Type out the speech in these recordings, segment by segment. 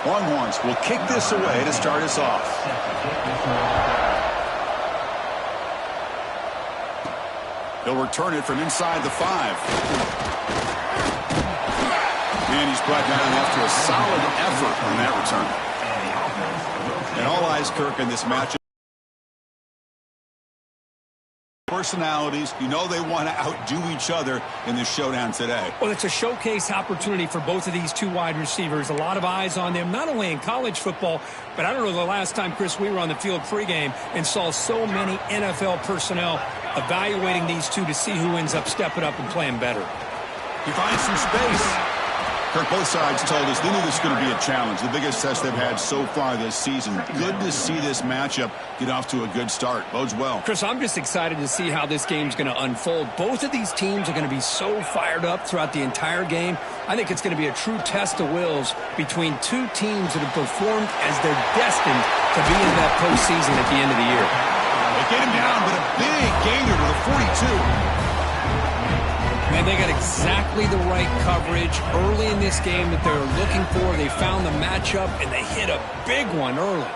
Longhorns will kick this away to start us off. He'll return it from inside the 5. And he's brought down after a solid effort on that return. And all eyes, Kirk, in this matchup. Personalities, you know they want to outdo each other in this showdown today. Well, it's a showcase opportunity for both of these two wide receivers. A lot of eyes on them, not only in college football, but I don't know the last time, Chris, we were on the field pregame and saw so many NFL personnel evaluating these two to see who ends up stepping up and playing better. He finds some space. Kirk, both sides told us they knew this was going to be a challenge, the biggest test they've had so far this season. Good to see this matchup get off to a good start. Bodes well. Chris, I'm just excited to see how this game's going to unfold. Both of these teams are going to be so fired up throughout the entire game. I think it's going to be a true test of wills between two teams that have performed as they're destined to be in that postseason at the end of the year. They get him down, but a big gainer to the 42. And they got exactly the right coverage early in this game that they were looking for. They found the matchup, and they hit a big one early.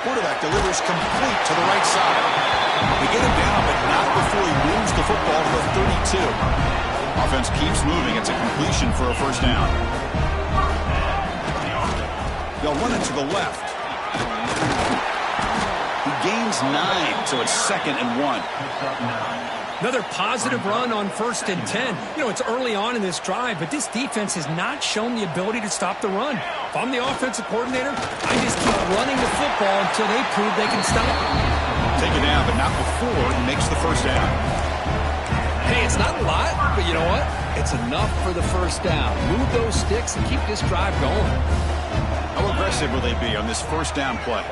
Quarterback delivers complete to the right side. They get him down, but not before he moves the football to the 32. Offense keeps moving. It's a completion for a first down. They'll run it to the left. He gains 9, so it's 2nd and 1. Another positive run on 1st and 10. You know, it's early on in this drive, but this defense has not shown the ability to stop the run. If I'm the offensive coordinator, I just keep running the football until they prove they can stop it. Take it down, but not before he makes the first down. Hey, it's not a lot, but you know what? It's enough for the first down. Move those sticks and keep this drive going. How aggressive will they be on this first down play?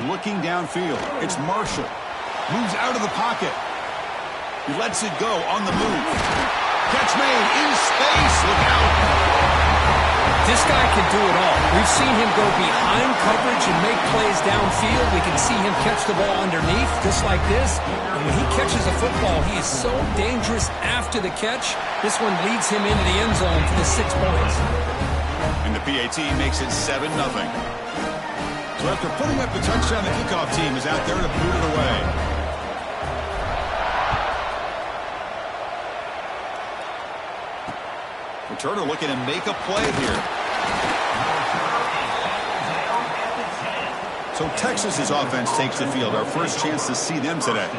Looking downfield, it's Marshall. Moves out of the pocket. He lets it go on the move. Catch made in space. Look out. This guy can do it all. We've seen him go behind coverage and make plays downfield. We can see him catch the ball underneath, just like this. And when he catches a football, he is so dangerous after the catch. This one leads him into the end zone for the 6 points. And the PAT makes it 7-0. So after putting up the touchdown, the kickoff team is out there to boot it away. Returner looking to make a play here. So Texas's offense takes the field. Our first chance to see them today.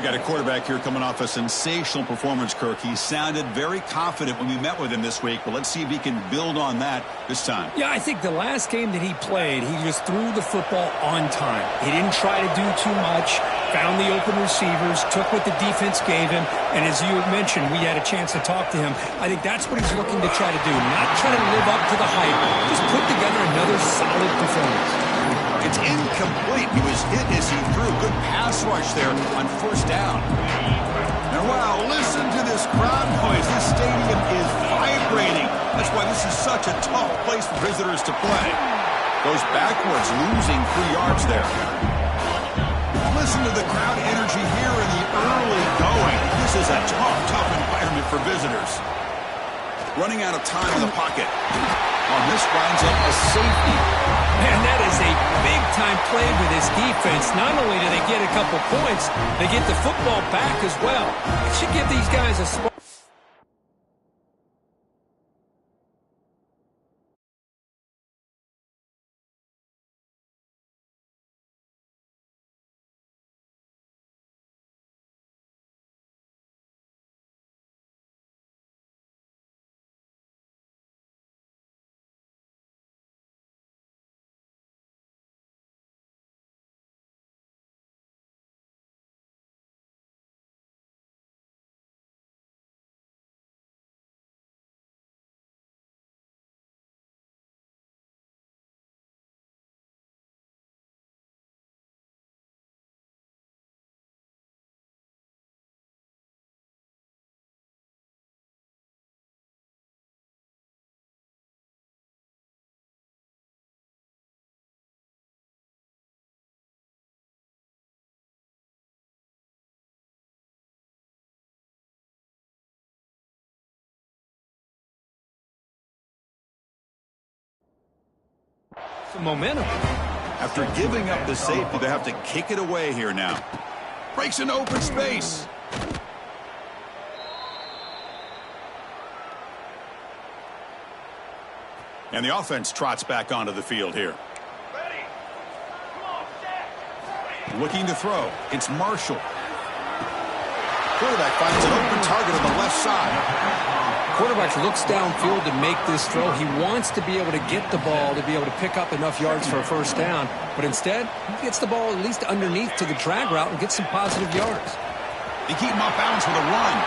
We got a quarterback here coming off a sensational performance, Kirk. He sounded very confident when we met with him this week, but let's see if he can build on that this time. Yeah, I think the last game that he played, he just threw the football on time. He didn't try to do too much, found the open receivers, took what the defense gave him, and as you mentioned, we had a chance to talk to him. I think that's what he's looking to try to do, not try to live up to the hype, just put together another solid performance. It's incomplete. He was hit as he threw. Good pass rush there on first down. And wow, listen to this crowd noise. This stadium is vibrating. That's why this is such a tough place for visitors to play. Goes backwards, losing 3 yards there. Listen to the crowd energy here in the early going. This is a tough environment for visitors. Running out of time in the pocket. This winds up a safety. Man, that is a big-time play for this defense. Not only do they get a couple points, they get the football back as well. It should give these guys a spark. Some momentum. After giving up the safety, they have to kick it away here now. Breaks into open space. And the offense trots back onto the field here. Looking to throw. It's Marshall. Quarterback finds an open target on the left side. Quarterback looks downfield to make this throw. He wants to be able to get the ball to be able to pick up enough yards for a first down. But instead, he gets the ball at least underneath to the drag route and gets some positive yards. They keep him off balance with a run.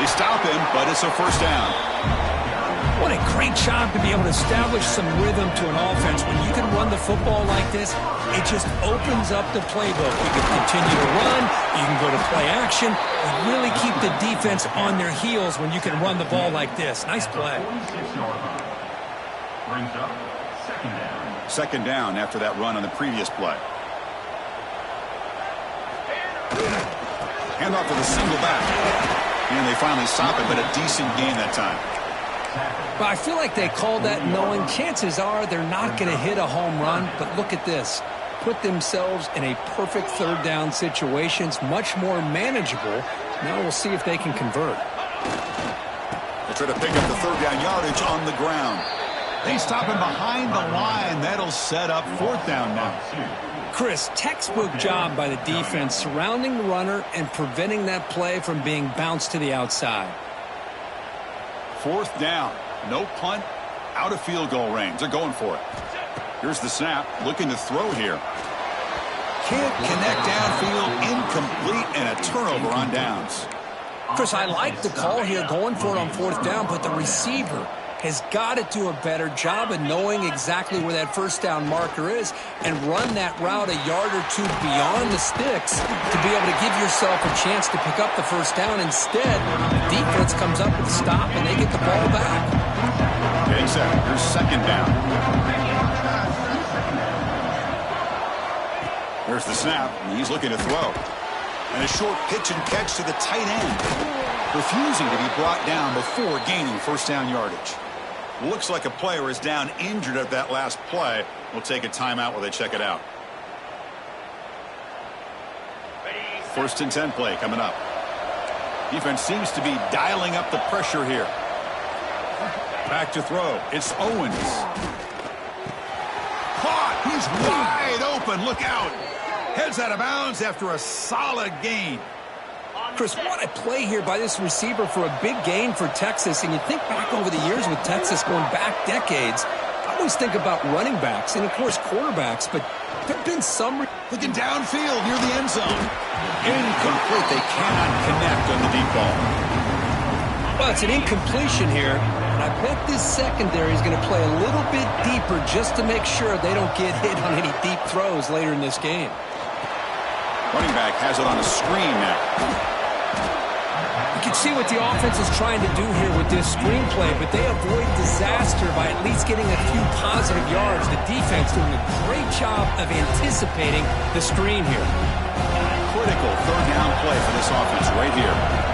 They stop him, but it's a first down. What a great job to be able to establish some rhythm to an offense. When you can run the football like this, it just opens up the playbook. You can continue to run. You can go to play action. You really keep the defense on their heels when you can run the ball like this. Nice play. Second down after that run on the previous play. Hand off to the single back. And they finally stop it, but a decent gain that time. But I feel like they called that knowing chances are they're not going to hit a home run. But look at this. Put themselves in a perfect third down situation. It's much more manageable. Now we'll see if they can convert. They'll try to pick up the third down yardage on the ground. They stop him behind the line. That'll set up fourth down now. Chris, textbook job by the defense surrounding the runner and preventing that play from being bounced to the outside. Fourth down. No punt. Out of field goal range. They're going for it. Here's the snap. Looking to throw here. Can't connect downfield. Incomplete and a turnover on downs. Chris, I like the call here going for it on fourth down, but the receiver has got to do a better job of knowing exactly where that first down marker is and run that route a yard or two beyond the sticks to be able to give yourself a chance to pick up the first down. Instead, the defense comes up with a stop and they get the ball back. Getting set. Here's second down. There's the snap, and he's looking to throw. And a short pitch and catch to the tight end. Refusing to be brought down before gaining first down yardage. Looks like a player is down injured at that last play. We'll take a timeout while they check it out. First and 10 play coming up. Defense seems to be dialing up the pressure here. Back to throw. It's Owens. Caught. He's wide open. Look out. Heads out of bounds after a solid gain. Chris, what a play here by this receiver for a big gain for Texas. And you think back over the years with Texas going back decades, I always think about running backs and, of course, quarterbacks. But there have been some... Looking downfield near the end zone. Incomplete. They cannot connect on the deep ball. Well, it's an incompletion here. And I bet this secondary is going to play a little bit deeper just to make sure they don't get hit on any deep throws later in this game. Running back has it on a screen now. You can see what the offense is trying to do here with this screenplay, but they avoid disaster by at least getting a few positive yards. The defense doing a great job of anticipating the screen here. Critical third down play for this offense right here.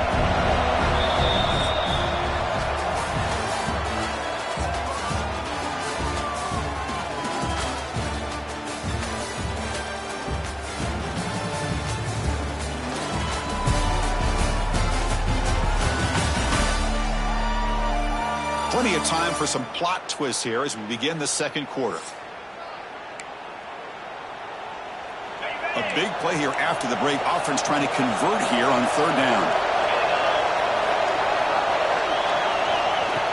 Plenty of time for some plot twists here as we begin the second quarter. A big play here after the break. Offense trying to convert here on third down.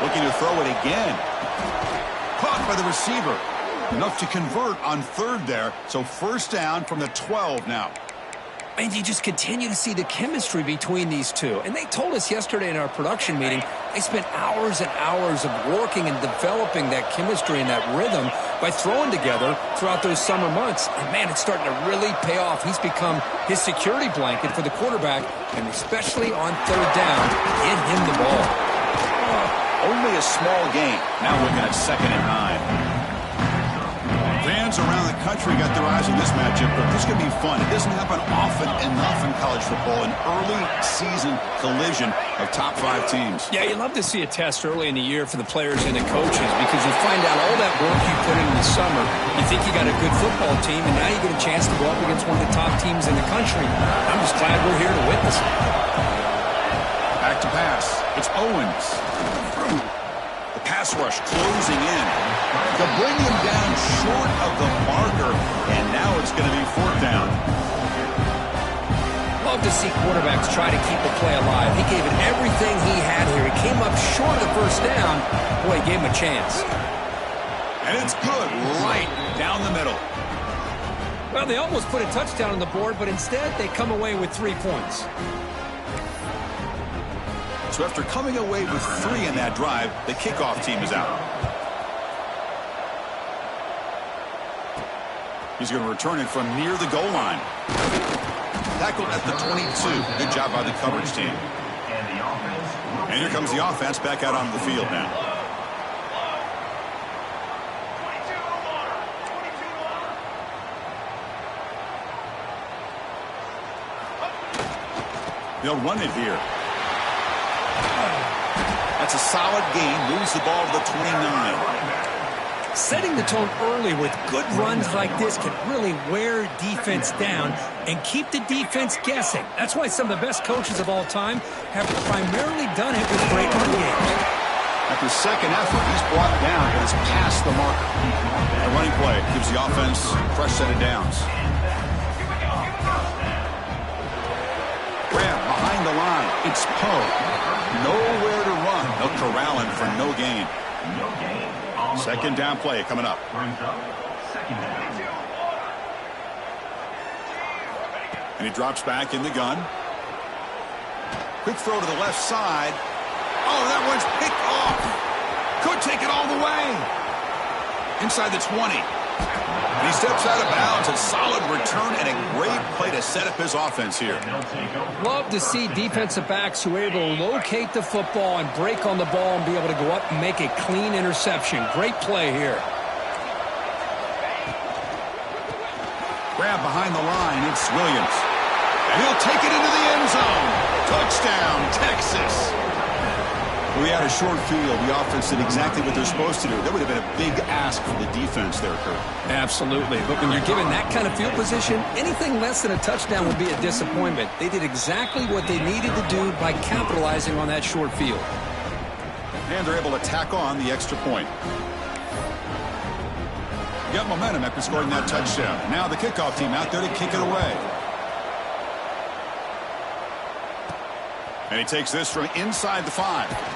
Looking to throw it again. Caught by the receiver. Enough to convert on third there. So first down from the 12 now. And you just continue to see the chemistry between these two. And they told us yesterday in our production meeting, they spent hours and hours of working and developing that chemistry and that rhythm by throwing together throughout those summer months. And, man, it's starting to really pay off. He's become his security blanket for the quarterback, and especially on third down, get him the ball. Only a small gain. Now looking at second and 9. Van Fans around the country got their eyes on this matchup, but this could be fun. It doesn't happen often enough in college football, an early season collision of top 5 teams. Yeah, you love to see a test early in the year for the players and the coaches because you find out all that work you put in the summer. You think you got a good football team, and now you get a chance to go up against one of the top teams in the country. I'm just glad we're here to witness it. Back to pass. It's Owens. The pass rush closing in. To bring him down short of the marker, and now it's going to be 4th down. Love to see quarterbacks try to keep the play alive. He gave it everything he had here. He came up short of the 1st down. Boy, he gave him a chance. And it's good right down the middle. Well, they almost put a touchdown on the board, but instead they come away with 3 points. So after coming away with 3 in that drive, the kickoff team is out. He's going to return it from near the goal line. Tackled at the 22. Good job by the coverage team. And here comes the offense back out onto the field now. They'll run it here. That's a solid gain. Moves the ball to the 29. Setting the tone early with good runs like this can really wear defense down and keep the defense guessing. That's why some of the best coaches of all time have primarily done it with great run games. After second effort, he's brought down, but has passed the marker. A running play gives the offense a fresh set of downs. Grab behind the line. It's Poe. Nowhere to run. They'll corral him for no gain. Second down play coming up. And he drops back in the gun. Quick throw to the left side. Oh, that one's picked off. Could take it all the way. Inside the 20. And he steps out of bounds. A solid return and a great play to set up his offense here. Love to see defensive backs who are able to locate the football and break on the ball and be able to go up and make a clean interception. Great play here. Grab behind the line. It's Williams. And he'll take it into the end zone. Touchdown, Texas. We had a short field. The offense did exactly what they're supposed to do. That would have been a big ask for the defense there, Kurt. Absolutely. But when you're given that kind of field position, anything less than a touchdown would be a disappointment. They did exactly what they needed to do by capitalizing on that short field. And they're able to tack on the extra point. Got momentum after scoring that touchdown. Now the kickoff team out there to kick it away. And he takes this from inside the 5.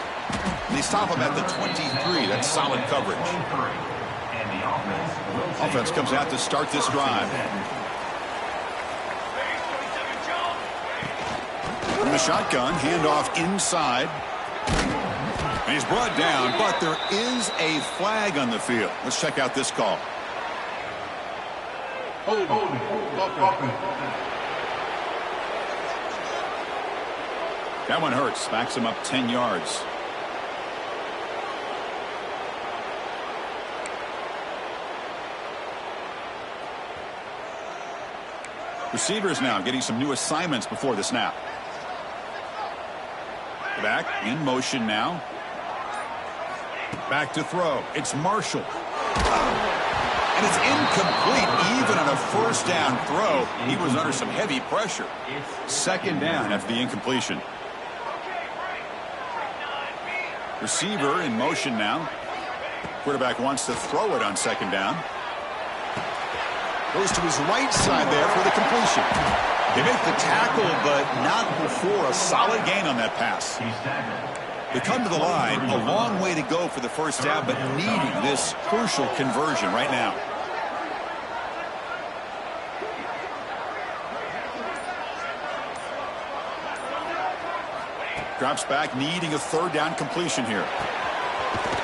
They stop him at the 23. That's solid coverage. Offense comes out to start this drive. From the shotgun, handoff inside. And he's brought down, but there is a flag on the field. Let's check out this call. That one hurts. Backs him up 10 yards. Receivers now getting some new assignments before the snap. Back in motion now. Back to throw. It's Marshall. And it's incomplete even on a first down throw. He was under some heavy pressure. Second down after the incompletion. Receiver in motion now. Quarterback wants to throw it on second down. Goes to his right side there for the completion. They make the tackle, but not before a solid gain on that pass. They come to the line, a long way to go for the first down, but needing this crucial conversion right now. Drops back, needing a third down completion here.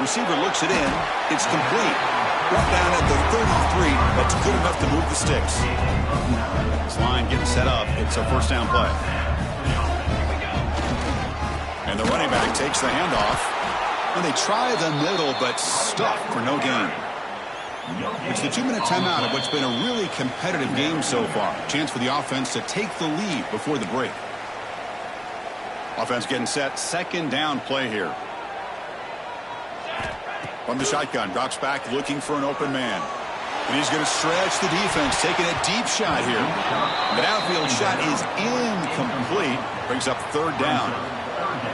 Receiver looks it in. It's complete. Brought down at the 33. That's good enough to move the sticks. This line getting set up. It's a first down play. And the running back takes the handoff. And they try the middle, but stuck for no gain. It's the 2-minute timeout of what's been a really competitive game so far. Chance for the offense to take the lead before the break. Offense getting set. Second down play here. From the shotgun, drops back looking for an open man. And he's going to stretch the defense, taking a deep shot here. The downfield shot is incomplete. Brings up third down.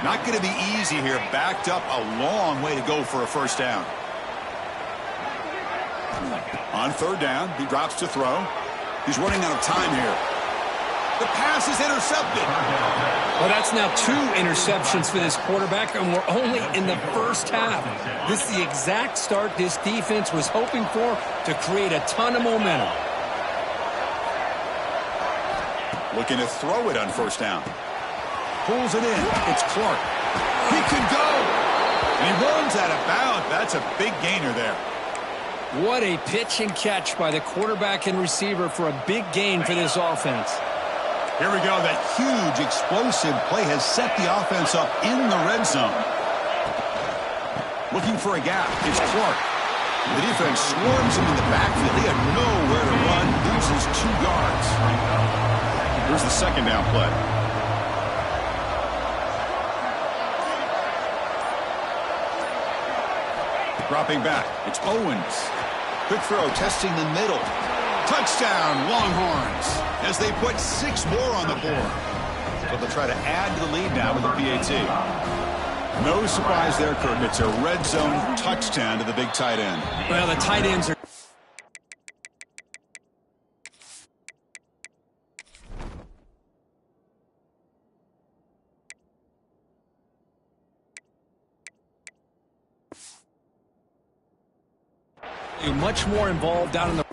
Not going to be easy here. Backed up a long way to go for a first down. On third down, he drops to throw. He's running out of time here. The pass is intercepted. Well, that's now 2 interceptions for this quarterback, and we're only in the first half. This is the exact start this defense was hoping for to create a ton of momentum. Looking to throw it on first down. Pulls it in. It's Clark. He can go. And he runs out of bounds. That's a big gainer there. What a pitch and catch by the quarterback and receiver for a big gain for this offense. Here we go. That huge explosive play has set the offense up in the red zone. Looking for a gap. It's Clark. The defense swarms him in the backfield. They have nowhere to run. Loses 2 yards. Here's the second down play. Dropping back. It's Owens. Quick throw, testing the middle. Touchdown, Longhorns, as they put 6 more on the board. So they'll try to add to the lead now with a PAT. No surprise there, Curtin. It's a red zone touchdown to the big tight end. Well, the tight ends are... much more involved down in the...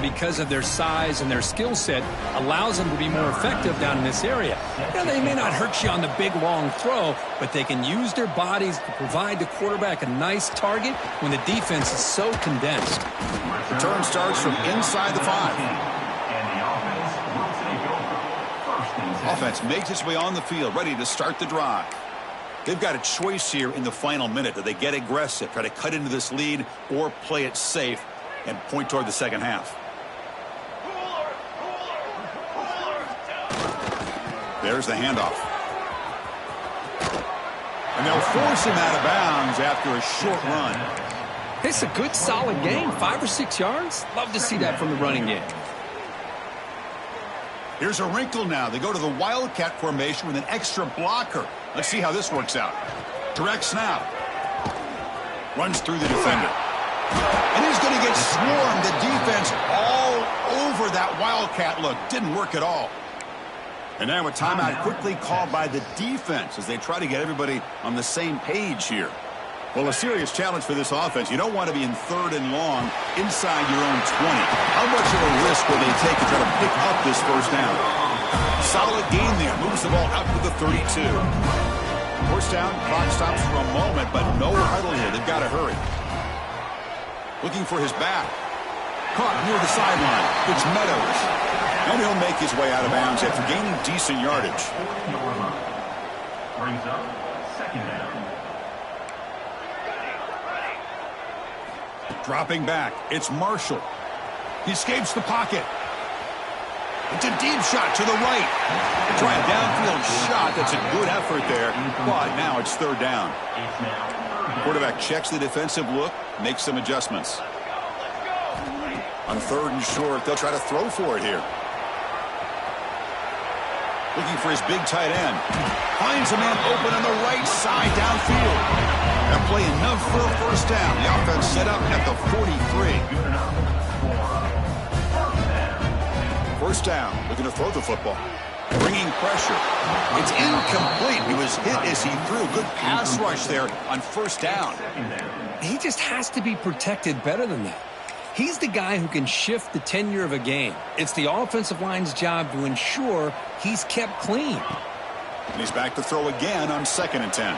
because of their size and their skill set, allows them to be more effective down in this area. Now, they may not hurt you on the big, long throw, but they can use their bodies to provide the quarterback a nice target when the defense is so condensed. Return starts from inside the 5. Offense makes its way on the field, ready to start the drive. They've got a choice here in the final minute. Do they get aggressive, try to cut into this lead, or play it safe and point toward the second half? There's the handoff. And they'll force him out of bounds after a short run. It's a good, solid game. 5 or 6 yards. Love to see that from the running game. Here's a wrinkle now. They go to the Wildcat formation with an extra blocker. Let's see how this works out. Direct snap. Runs through the defender. And he's going to get swarmed. The defense all over that Wildcat look. Didn't work at all. And now a timeout quickly called by the defense as they try to get everybody on the same page here. Well, a serious challenge for this offense. You don't want to be in 3rd and long inside your own 20. How much of a risk will they take to try to pick up this first down? Solid gain there. Moves the ball out to the 32. First down, clock stops for a moment, but no huddle here. They've got to hurry. Looking for his back. Caught near the sideline. It's Meadows. And he'll make his way out of bounds after gaining decent yardage. Brings up second down. Dropping back. It's Marshall. He escapes the pocket. It's a deep shot to the right. Try a downfield shot. That's a good effort there. But now it's third down. Quarterback checks the defensive look, makes some adjustments. On 3rd and short, they'll try to throw for it here. Looking for his big tight end. Finds a man open on the right side downfield. That play enough for a first down. The offense set up at the 43. First down. Looking to throw the football. Bringing pressure. It's incomplete. He was hit as he threw. Good pass rush there on first down. He just has to be protected better than that. He's the guy who can shift the tenure of a game. It's the offensive line's job to ensure he's kept clean. And he's back to throw again on 2nd and 10.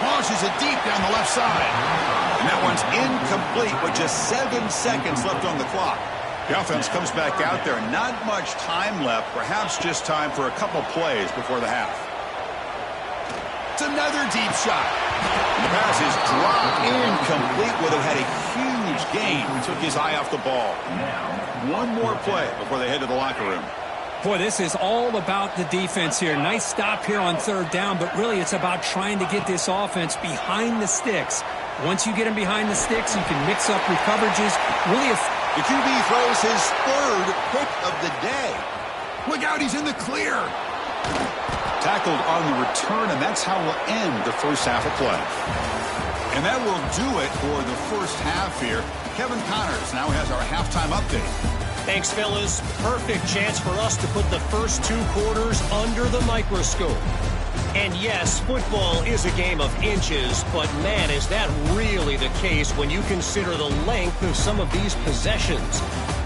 Launches it deep down the left side. And that one's incomplete with just 7 seconds left on the clock. The offense comes back out there. Not much time left. Perhaps just time for a couple plays before the half. It's another deep shot. And the pass is dropped incomplete. Would have had a huge gain. Took his eye off the ball. One more play before they head to the locker room. Boy, this is all about the defense here. Nice stop here on third down, but really it's about trying to get this offense behind the sticks. Once you get them behind the sticks, you can mix up your coverages. Really, the QB throws his third pick of the day. Look out, he's in the clear. Tackled on the return, and that's how we'll end the first half of play. And that will do it for the first half here. Kevin Connors now has our halftime update. Thanks, fellas. Perfect chance for us to put the first 2 quarters under the microscope. And yes, football is a game of inches, but man, is that really the case when you consider the length of some of these possessions.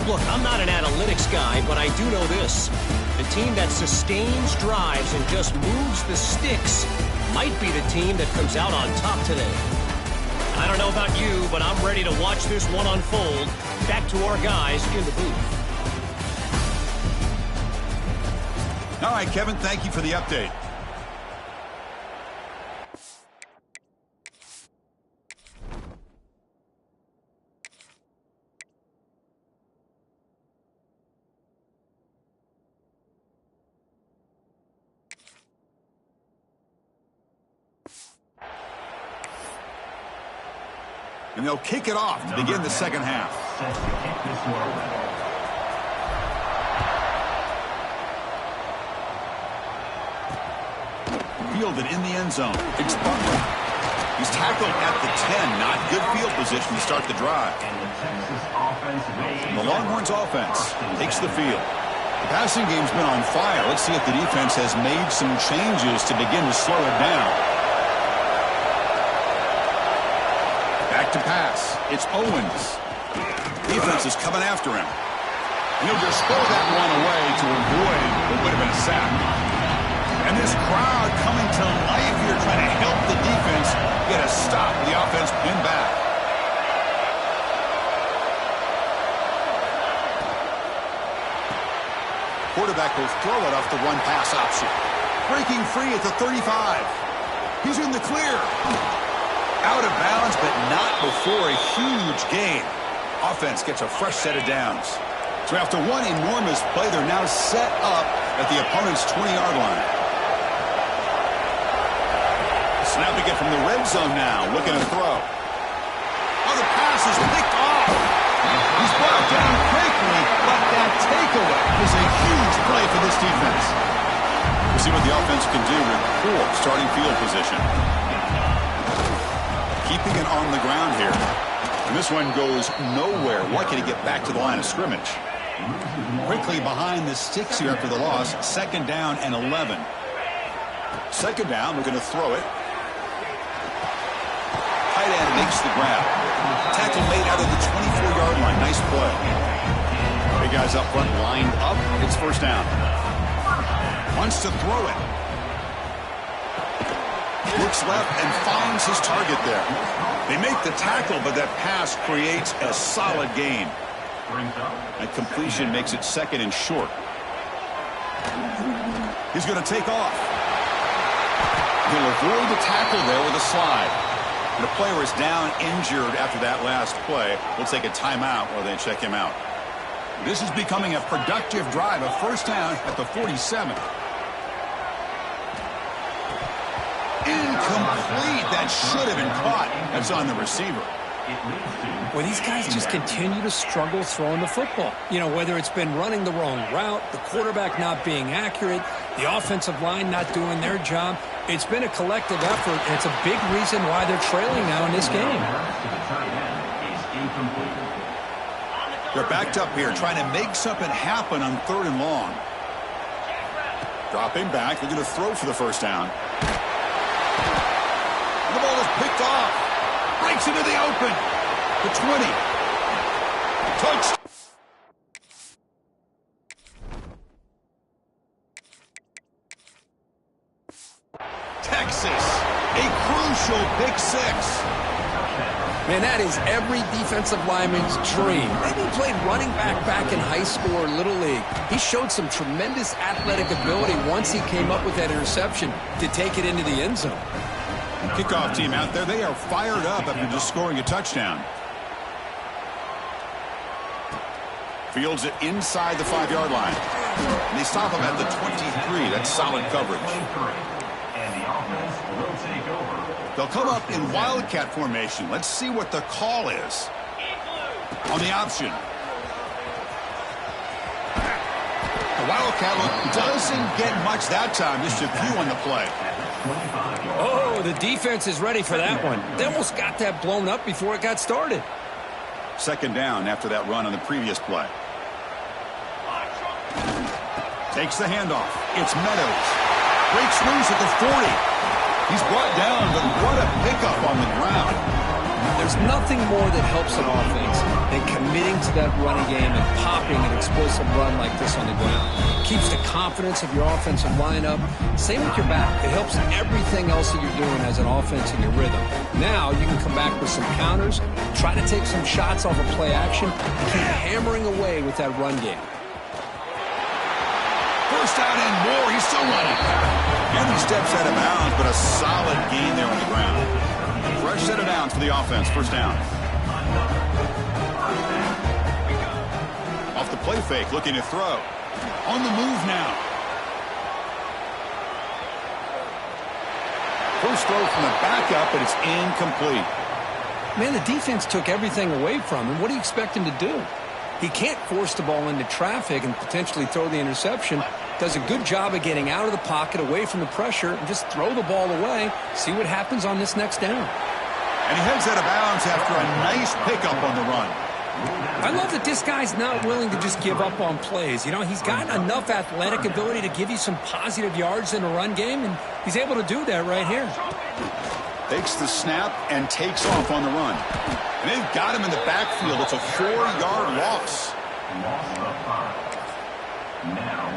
Look, I'm not an analytics guy, but I do know this. The team that sustains drives and just moves the sticks might be the team that comes out on top today. I don't know about you, but I'm ready to watch this one unfold. Back to our guys in the booth. All right, Kevin, thank you for the update. And they'll kick it off to begin the second half. Fielded in the end zone. It's Butler. He's tackled at the 10. Not good field position to start the drive. The Longhorns offense takes the field. The passing game's been on fire. Let's see if the defense has made some changes to begin to slow it down. Back to pass. It's Owens. Defense is coming after him. And he'll just throw that one away to avoid what would have been a sack. And this crowd coming to life here trying to help the defense get a stop. The offense pinned back. Quarterback will throw it off the run pass option. Breaking free at the 35. He's in the clear. Out of bounds, but not before a huge gain. Offense gets a fresh set of downs. So after one enormous play, they're now set up at the opponent's 20-yard line. Snapping it from the red zone now, looking to throw. Oh, the pass is picked off. He's brought down quickly, but that takeaway is a huge play for this defense. We'll see what the offense can do with poor starting field position. Keeping it on the ground here. And this one goes nowhere. Lucky to get back to the line of scrimmage. Quickly behind the sticks here after the loss. Second down and 11. Second down, we're going to throw it. Tight end makes the grab. Tackle made out of the 24-yard line. Nice play. Big guys up front lined up. It's first down. Wants to throw it. Looks left and finds his target there. They make the tackle, but that pass creates a solid gain. That completion makes it second and short. He's going to take off. He'll avoid the tackle there with a slide. The player is down injured after that last play. We'll take a timeout while they check him out. This is becoming a productive drive. A first down at the 47. Incomplete. That should have been caught. That's on the receiver. Well, these guys just continue to struggle throwing the football. You know, whether it's been running the wrong route, the quarterback not being accurate, the offensive line not doing their job. It's been a collective effort, and it's a big reason why they're trailing now in this game. They're backed up here, trying to make something happen on third and long. Dropping back. They're going to throw for the first down. The ball is picked off. Breaks into the open. The 20. Touched. Texas. A crucial pick six. Man, that is every defensive lineman's dream. Maybe he played running back in high school or Little League. He showed some tremendous athletic ability once he came up with that interception to take it into the end zone. Kickoff team out there, they are fired up after just scoring a touchdown. Fields it inside the 5-yard line. And they stop him at the 23. That's solid coverage. And the offense will take over. They'll come up in wildcat formation. Let's see what the call is. On the option. The wildcat look doesn't get much that time. Just a few on the play. Oh, the defense is ready for that one. They almost got that blown up before it got started. Second down after that run on the previous play. Takes the handoff. It's Meadows. Breaks loose at the 40. He's brought down, but what a pickup on the ground. There's nothing more that helps an offense than committing to that running game and popping an explosive run like this on the ground. Keeps the confidence of your offensive lineup. Same with your back. It helps everything else that you're doing as an offense in your rhythm. Now you can come back with some counters, try to take some shots off of play action, and keep hammering away with that run game. First down and more. He's still running. And he steps out of bounds, but a solid gain there on the ground. Fresh set of downs for the offense. First down. Off the play fake, looking to throw. On the move now. First throw from the backup, but it's incomplete. Man, the defense took everything away from him. What do you expect him to do? He can't force the ball into traffic and potentially throw the interception. Does a good job of getting out of the pocket, away from the pressure, and just throw the ball away. See what happens on this next down. And he heads out of bounds after a nice pickup on the run. I love that this guy's not willing to just give up on plays. You know, he's got enough athletic ability to give you some positive yards in a run game, and he's able to do that right here. Takes the snap and takes off on the run. And they've got him in the backfield. It's a 4-yard loss. Now,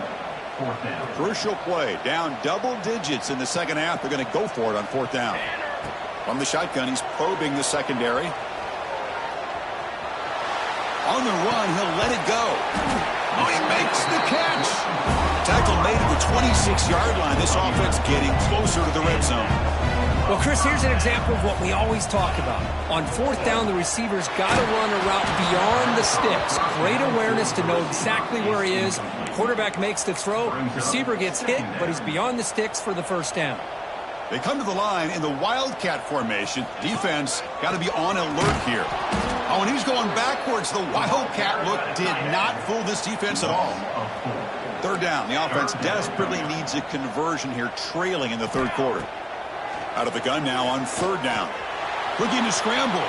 fourth down. Crucial play. Down double digits in the second half. They're going to go for it on fourth down. From the shotgun, he's probing the secondary. On the run, he'll let it go. Oh, he makes the catch. Tackle made at the 26-yard line. This offense getting closer to the red zone. Well, Chris, here's an example of what we always talk about. On fourth down, the receiver's got to run a route beyond the sticks. Great awareness to know exactly where he is. Quarterback makes the throw. Receiver gets hit, but he's beyond the sticks for the first down. They come to the line in the wildcat formation. Defense got to be on alert here. Oh, and he's going backwards. The wildcat look did not fool this defense at all. Third down. The offense desperately needs a conversion here, trailing in the third quarter. Out of the gun now on third down. Looking to scramble.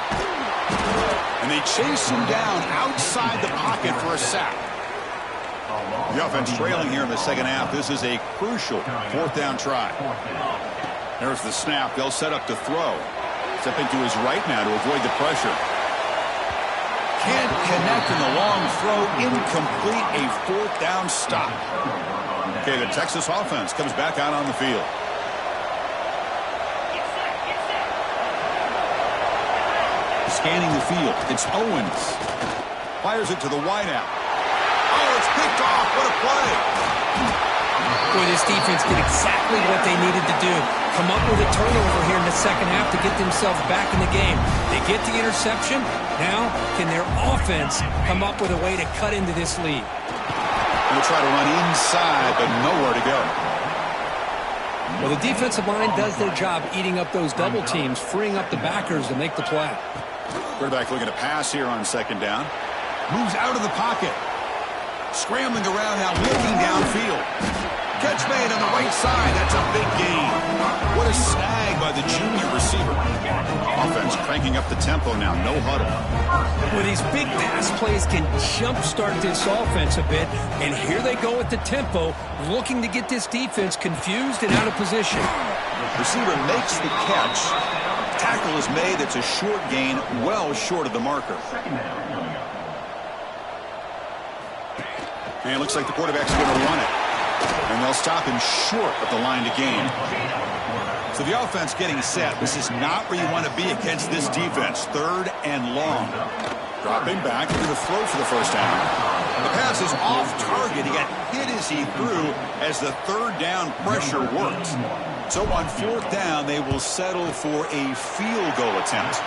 And they chase him down outside the pocket for a sack. The offense trailing here in the second half. This is a crucial fourth down try. There's the snap. They'll set up to throw. Stepping to his right now to avoid the pressure. Can't connect in the long throw. Incomplete. A fourth down stop. Okay, the Texas offense comes back out on the field. Scanning the field. It's Owens. Fires it to the wideout. Oh, it's picked off. What a play. Boy, this defense did exactly what they needed to do. Come up with a turnover here in the second half to get themselves back in the game. They get the interception. Now, can their offense come up with a way to cut into this lead? They'll try to run inside, but nowhere to go. Well, the defensive line does their job eating up those double teams, freeing up the backers to make the play. Quarterback looking to pass here on second down. Moves out of the pocket. Scrambling around now, looking downfield. Catch made on the right side. That's a big gain. What a snag by the junior receiver. Offense cranking up the tempo now. No huddle. Well, these big pass plays can jumpstart this offense a bit. And here they go at the tempo, looking to get this defense confused and out of position. Receiver makes the catch. Tackle is made. It's a short gain, well short of the marker. And it looks like the quarterback's going to run it. And they'll stop him short of the line to gain. So the offense getting set. This is not where you want to be against this defense. 3rd and long. Dropping back, going to throw for the first down. The pass is off target. He got hit as he threw as the 3rd down pressure worked. So on 4th down, they will settle for a field goal attempt.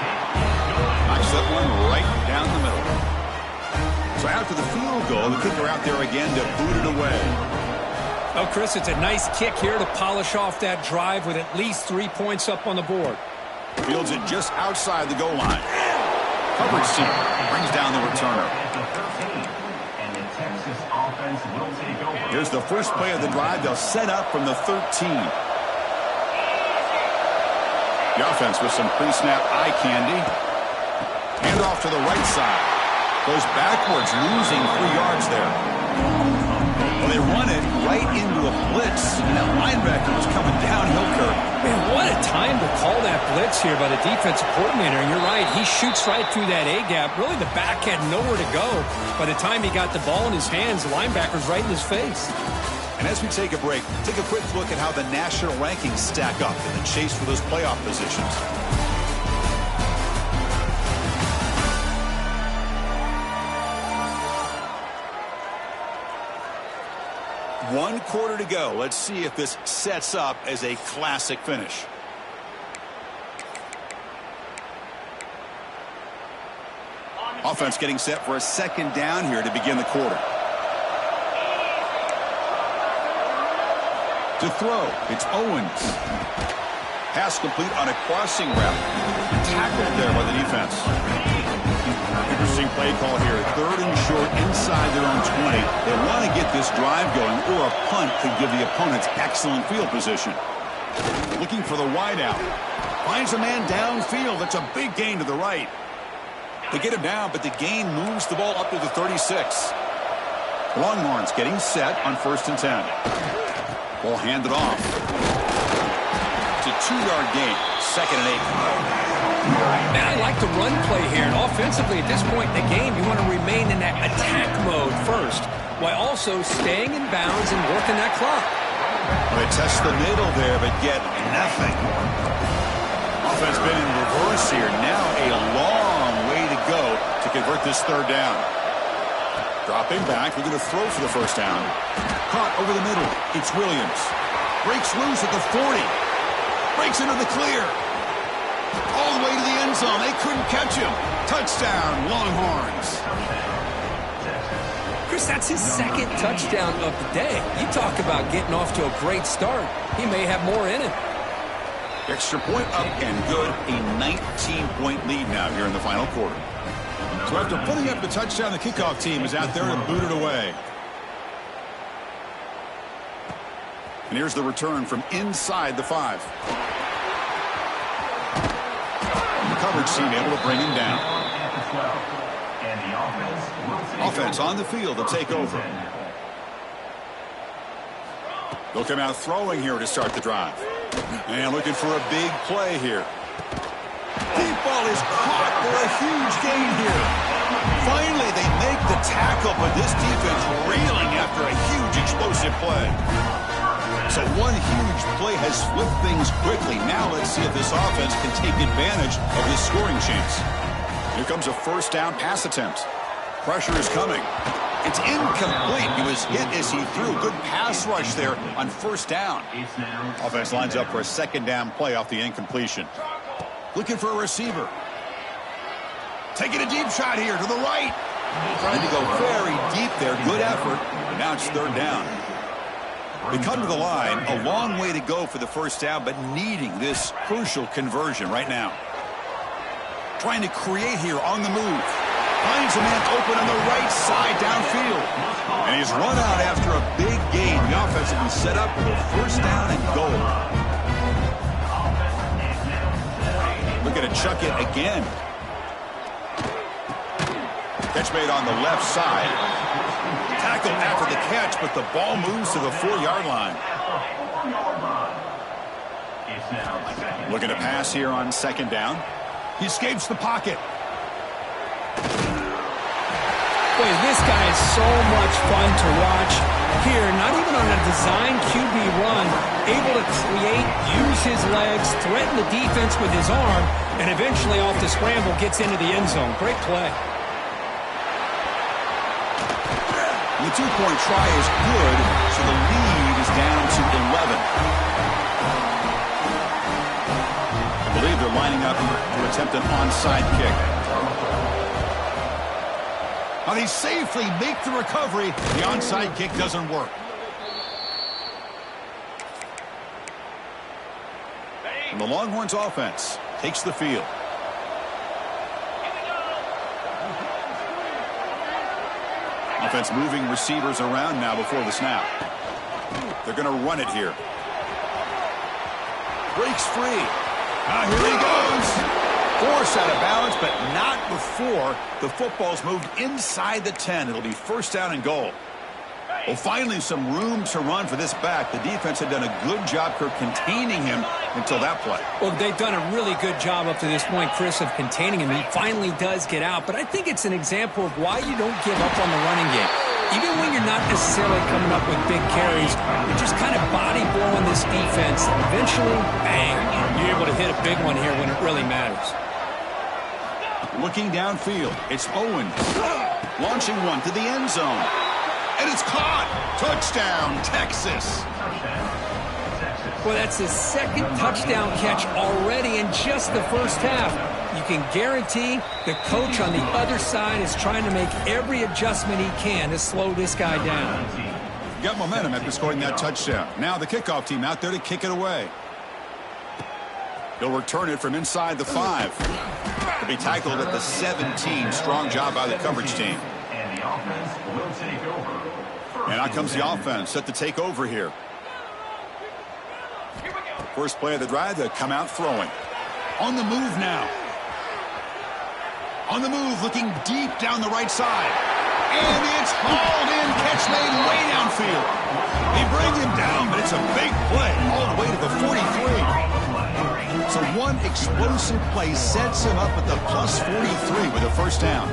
Knocks that one right down the middle. So after the field goal, the kicker out there again to boot it away. Oh, Chris, it's a nice kick here to polish off that drive with at least 3 points up on the board. Fields it just outside the goal line. Coverage team brings down the returner. Here's the first play of the drive. They'll set up from the 13. The offense with some pre-snap eye candy. Hand off to the right side. Goes backwards, losing 3 yards there. Well, they run it right into a blitz, and that linebacker was coming downhill curve. Man, what a time to call that blitz here by the defensive coordinator. And you're right, he shoots right through that A-gap. Really, the back had nowhere to go. By the time he got the ball in his hands, the linebacker's right in his face. And as we take a break, take a quick look at how the national rankings stack up in the chase for those playoff positions. One quarter to go. Let's see if this sets up as a classic finish. Offense getting set for a 2nd down here to begin the quarter. To throw, it's Owens. Pass complete on a crossing route. Tackled there by the defense. Interesting play call here. 3rd and short inside their own 20. They want to get this drive going, or a punt could give the opponents excellent field position. Looking for the wideout. Finds a man downfield. That's a big gain to the right. They get him down, but the gain moves the ball up to the 36. Longhorns getting set on 1st and 10. Ball handed off. It's a 2-yard gain. 2nd and 8. Man, I like the run play here. And offensively, at this point in the game, you want to remain in that attack mode first, while also staying in bounds and working that clock. Well, they test the middle there, but get nothing. Offense been in reverse here. Now a long way to go to convert this 3rd down. Dropping back, we're going to throw for the first down. Caught over the middle. It's Williams. Breaks loose at the 40. Breaks into the clear. All the way to the end zone. They couldn't catch him. Touchdown, Longhorns. Chris, that's his 2nd touchdown of the day. You talk about getting off to a great start. He may have more in it. Extra point up and good. A 19-point lead now here in the final quarter. So after putting up the touchdown, the kickoff team is out there and booted away. And here's the return from inside the 5. The coverage team able to bring him down. Offense on the field to take over. They'll come out throwing here to start the drive. And looking for a big play here. Deep ball is caught for a huge gain here. Finally, they make the tackle, but this defense reeling after a huge explosive play. So one huge play has flipped things quickly. Now let's see if this offense can take advantage of this scoring chance. Here comes a 1st down pass attempt. Pressure is coming. It's incomplete. He was hit as he threw. Good pass rush there on 1st down. Offense lines up for a 2nd down play off the incompletion. Looking for a receiver. Taking a deep shot here to the right. Trying to go very deep there. Good effort. But now it's 3rd down. They come to the line. A long way to go for the 1st down, but needing this crucial conversion right now. Trying to create here on the move. Finds a man open on the right side downfield. And he's run out after a big gain. The offense will be set up for the 1st down and goal. Looking to chuck it again. Catch made on the left side. Tackled after the catch, but the ball moves to the 4-yard line. Looking to pass here on 2nd down. He escapes the pocket. Boy, this guy is so much fun to watch. Here, not even on a design QB run, able to create, use his legs, threaten the defense with his arm, and eventually off the scramble gets into the end zone. Great play. The two-point try is good, so the lead is down to 11. I believe they're lining up to attempt an onside kick. Now they safely make the recovery. The onside kick doesn't work. And the Longhorns offense takes the field. Offense moving receivers around now before the snap. They're going to run it here. Breaks free. Now here he goes. Force out of bounds, but not before the football's moved inside the 10. It'll be first down and goal. Well, finally some room to run for this back. The defense had done a good job containing him until that play. Well, they've done a really good job up to this point, Chris, of containing him. He finally does get out, but I think it's an example of why you don't give up on the running game. Even when you're not necessarily coming up with big carries, you're just kind of body blowing this defense. And eventually, bang, you're able to hit a big one here when it really matters. Looking downfield, it's Owens. Launching one to the end zone. And it's caught. Touchdown, Texas. Well, that's his second touchdown catch already in just the first half. You can guarantee the coach on the other side is trying to make every adjustment he can to slow this guy down. Got momentum after scoring that touchdown. Now the kickoff team out there to kick it away. He'll return it from inside the 5. To be tackled at the 17. Strong job by the coverage team. And the offense will take over. And out comes the offense set to take over here. First play of the drive, they come out throwing. On the move now. On the move, looking deep down the right side. And it's hauled in. Catch made way downfield. They bring him down, but it's a big play all the way to the 43. So one explosive play sets him up at the plus 43 with a first down.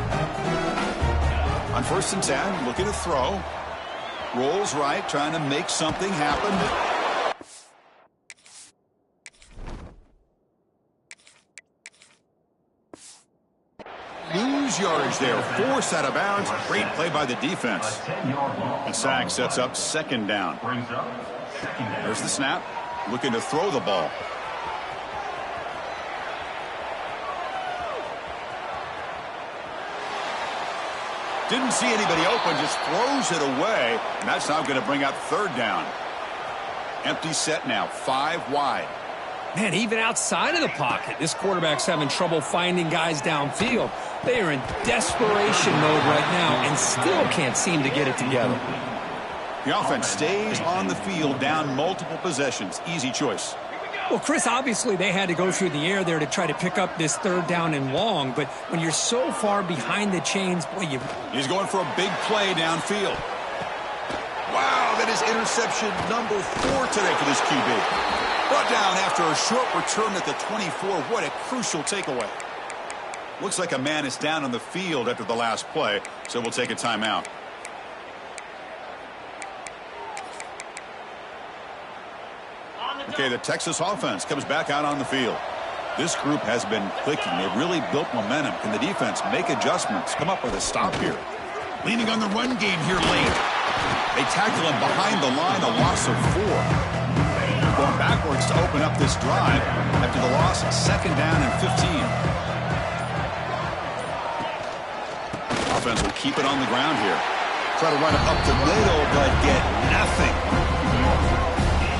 On 1st and 10, looking to throw. Rolls right, trying to make something happen. Lose yardage there. Force out of bounds. Great play by the defense. And sack sets up second down. There's the snap. Looking to throw the ball. Didn't see anybody open, just throws it away. And that's now going to bring up third down. Empty set now, 5 wide. Man, even outside of the pocket, this quarterback's having trouble finding guys downfield. They are in desperation mode right now and still can't seem to get it together. The offense stays on the field, down multiple possessions. Easy choice. Well, Chris, obviously they had to go through the air there to try to pick up this third down and long, but when you're so far behind the chains, boy, He's going for a big play downfield. Wow, that is interception number 4 today for this QB. Brought down after a short return at the 24. What a crucial takeaway. Looks like a man is down on the field after the last play, so we'll take a timeout. Okay, the Texas offense comes back out on the field. This group has been clicking. They've really built momentum. Can the defense make adjustments? Come up with a stop here. Leaning on the run game here late. They tackle him behind the line, a loss of 4. Going backwards to open up this drive after the loss, second down and 15. Offense will keep it on the ground here. Try to run it up the middle, but get nothing.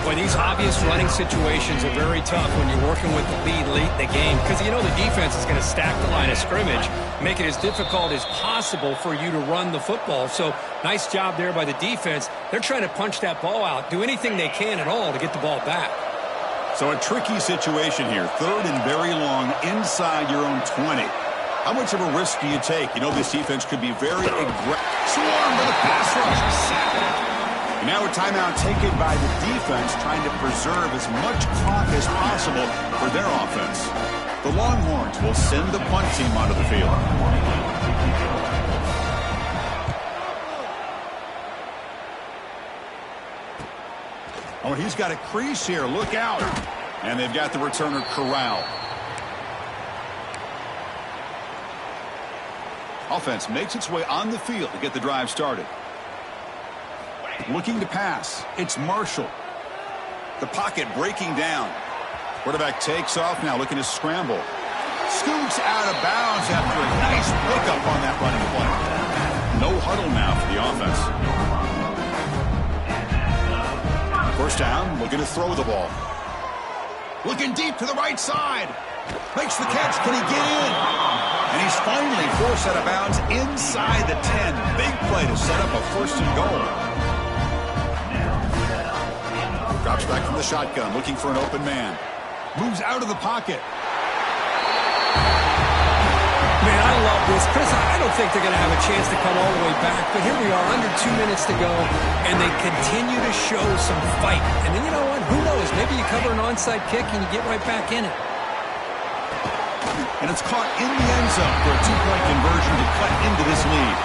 Boy, these obvious running situations are very tough when you're working with the lead late in the game because you know the defense is going to stack the line of scrimmage, make it as difficult as possible for you to run the football. So nice job there by the defense. They're trying to punch that ball out, do anything they can at all to get the ball back. So a tricky situation here. Third and very long inside your own 20. How much of a risk do you take? You know this defense could be very aggressive. Swarm with a pass rush. And now a timeout taken by the defense, trying to preserve as much clock as possible for their offense. The Longhorns will send the punt team onto the field. Oh, he's got a crease here. Look out. And they've got the returner corralled. Offense makes its way on the field to get the drive started. Looking to pass. It's Marshall. The pocket breaking down. Quarterback takes off now, looking to scramble. Scoots out of bounds after a nice pickup on that running play. No huddle now for the offense. First down, looking to throw the ball. Looking deep to the right side. Makes the catch. Can he get in? And he's finally forced out of bounds inside the 10. Big play to set up a first and goal. Drops back from the shotgun, looking for an open man. Moves out of the pocket. Man, I love this. Chris, I don't think they're going to have a chance to come all the way back, but here we are, under 2 minutes to go, and they continue to show some fight. And then you know what? Who knows? Maybe you cover an onside kick and you get right back in it. And it's caught in the end zone for a two-point conversion to cut into this lead.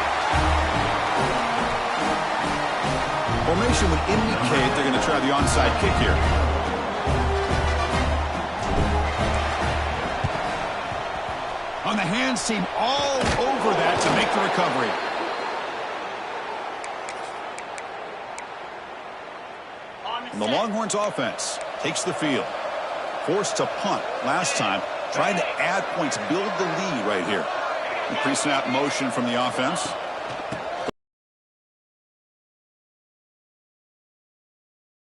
Formation would indicate they're going to try the onside kick here. On the hands team, all over that to make the recovery. And the Longhorns offense takes the field. Forced to punt last time. Trying to add points, build the lead right here. Pre-snap motion from the offense.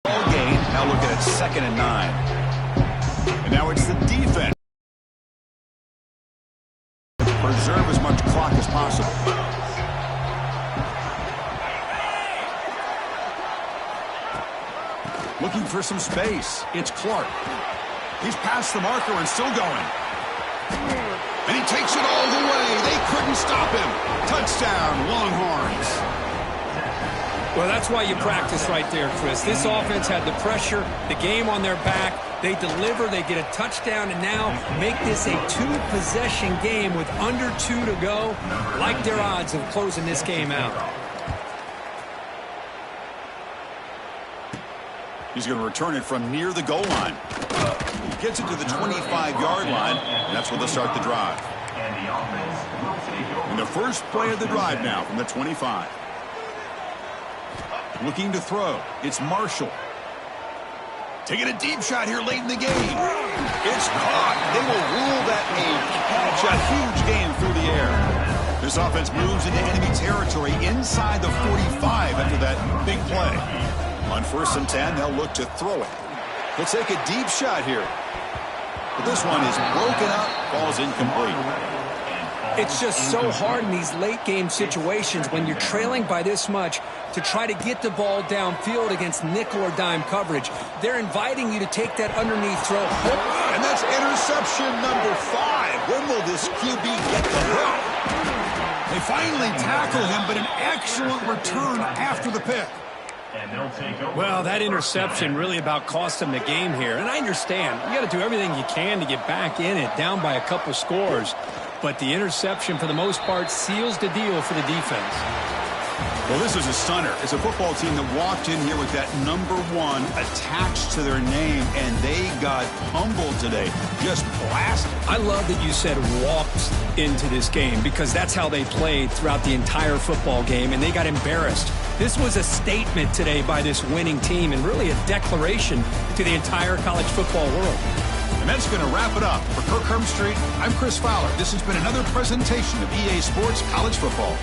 Ball gain. Now looking at 2nd and 9. And now it's the defense. Preserve as much clock as possible. Looking for some space. It's Clark. He's past the marker and still going. And he takes it all the way. They couldn't stop him. Touchdown, Longhorns. Well, that's why you practice right there, Chris. This offense had the pressure, the game on their back. They deliver, they get a touchdown, and now make this a 2-possession game with under 2 to go. Like their odds of closing this game out. He's going to return it from near the goal line. Gets it to the 25-yard line, and that's where they'll start the drive. And the first play of the drive now from the 25. Looking to throw. It's Marshall. Taking a deep shot here late in the game. It's caught. They will rule that a catch. A huge gain through the air. This offense moves into enemy territory inside the 45 after that big play. On 1st and 10, they'll look to throw it. He'll take a deep shot here. But this one is broken up, falls incomplete. It's just so hard in these late-game situations when you're trailing by this much to try to get the ball downfield against nickel or dime coverage. They're inviting you to take that underneath throw. And that's interception number 5. When will this QB get the hook? They finally tackle him, but an excellent return after the pick. Well, that interception really about cost them the game here. And I understand. You got to do everything you can to get back in it, down by a couple scores. But the interception, for the most part, seals the deal for the defense. Well, this is a stunner. It's a football team that walked in here with that number 1 attached to their name, and they got humbled today. Just blasted. I love that you said walked into this game, because that's how they played throughout the entire football game, and they got embarrassed. This was a statement today by this winning team, and really a declaration to the entire college football world. And that's going to wrap it up. For Kirk Hermstreet, I'm Chris Fowler. This has been another presentation of EA Sports College Football.